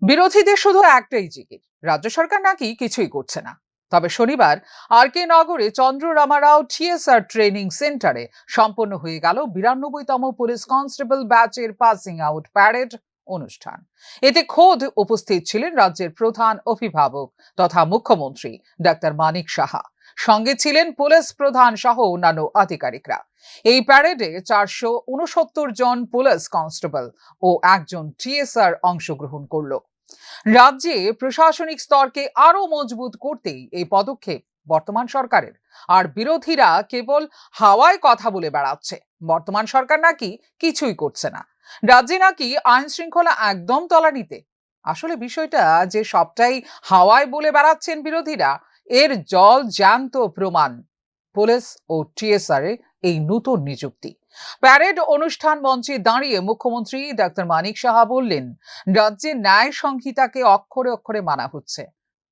বিরোধীদের শুধু একটাই জিকির, রাজ্য সরকার নাকি কিছুই করছে না। তবে শনিবার আর.কে নগরে চন্দ্র রামা রাও টিএসআর ট্রেনিং সেন্টারে সম্পন্ন হয়ে গেল 92তম পুলিশ কনস্টেবল ব্যাচের পাসিং আউট প্যারেড অনুষ্ঠান। এতে খোদ উপস্থিত ছিলেন রাজ্যের প্রধান অভিভাবক তথা মুখ্যমন্ত্রী ডাক্তার মানিক সাহা। সঙ্গে ছিলেন পুলিশ প্রধান সহ অন্যান্য আধিকারিকরা। এই প্যারেডে 469 জন পুলিশ কনস্টেবল ও একজন টিএসআর অংশগ্রহণ করল। রাজ্যে প্রশাসনিক স্তরকে আরো মজবুত করতেই এই পদক্ষেপ বর্তমান সরকারের। আর বিরোধীরা কেবল হাওয়ায় কথা বলে বেড়াচ্ছে, বর্তমান সরকার নাকি কিছুই করছে না, রাজ্যে নাকি আইন শৃঙ্খলা একদম তলানিতে। আসলে বিষয়টা যে সবটাই হাওয়ায় বলে বেড়াচ্ছেন বিরোধীরা, এর জল জ্যান্ত প্রমাণ পুলিশ ও টিএসআর এর এই নতুন নিযুক্তি। প্যারেড অনুষ্ঠান মঞ্চে দাঁড়িয়ে মুখ্যমন্ত্রী ডাক্তার মানিক সাহা বললেন, রাজ্যে ন্যায় সংহিতাকে অক্ষরে অক্ষরে মানা হচ্ছে,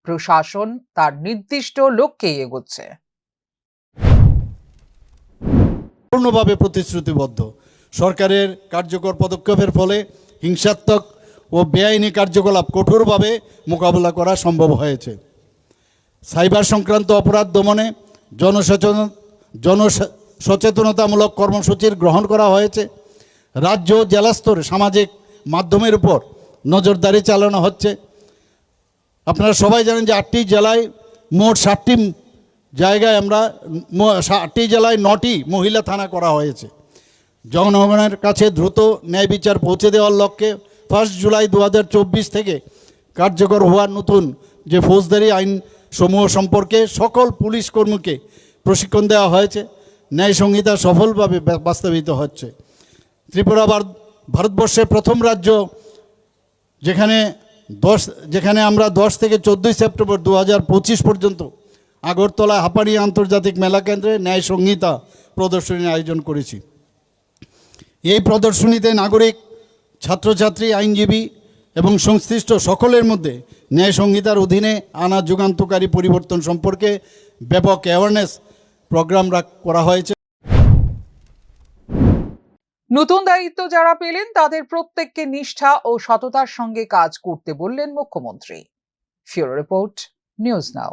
প্রশাসন তার নির্দিষ্ট লক্ষ্যে এগোচ্ছে। পূর্ণভাবে প্রতিশ্রুতিবদ্ধ। সরকারের কার্যকর পদক্ষেপের ফলে হিংসাত্মক ও বেআইনি কার্যকলাপ কঠোরভাবে মোকাবেলা করা সম্ভব হয়েছে। সাইবার সংক্রান্ত অপরাধ দমনে জনসচেতনতামূলক কর্মসূচির গ্রহণ করা হয়েছে। রাজ্য জেলা স্তরে সামাজিক মাধ্যমের উপর নজরদারি চালানো হচ্ছে। আপনারা সবাই জানেন যে 8টি জেলায় মোট 60টি জায়গায় 8টি জেলায় 9টি মহিলা থানা করা হয়েছে। জনগণের কাছে দ্রুত ন্যায় বিচার পৌঁছে দেওয়ার লক্ষ্যে 1 জুলাই 2024 থেকে কার্যকর হওয়া নতুন যে ফৌজদারি আইন সমূহ সম্পর্কে সকল পুলিশ কর্মীকে প্রশিক্ষণ দেওয়া হয়েছে। ন্যায় সংহিতা সফলভাবে বাস্তবায়িত হচ্ছে। ত্রিপুরা ভারতবর্ষের প্রথম রাজ্য যেখানে আমরা 10 থেকে 14 সেপ্টেম্বর 2025 পর্যন্ত আগরতলা হাপানি আন্তর্জাতিক মেলা কেন্দ্রে ন্যায় সংহিতা প্রদর্শনীর আয়োজন করেছি। এই প্রদর্শনীতে নাগরিক, ছাত্রছাত্রী, আইনজীবী এবং সংশ্লিষ্ট সকলের মধ্যে ন্যায় সংহিতার অধীনে আনা যুগান্তকারী পরিবর্তন সম্পর্কে ব্যাপক অ্যাওয়ারনেস প্রোগ্রাম করা হয়েছে। নতুন দায়িত্ব যারা পেলেন তাদের প্রত্যেককে নিষ্ঠা ও সততার সঙ্গে কাজ করতে বললেন মুখ্যমন্ত্রী। ফিউরো রিপোর্ট, নিউজ নাও।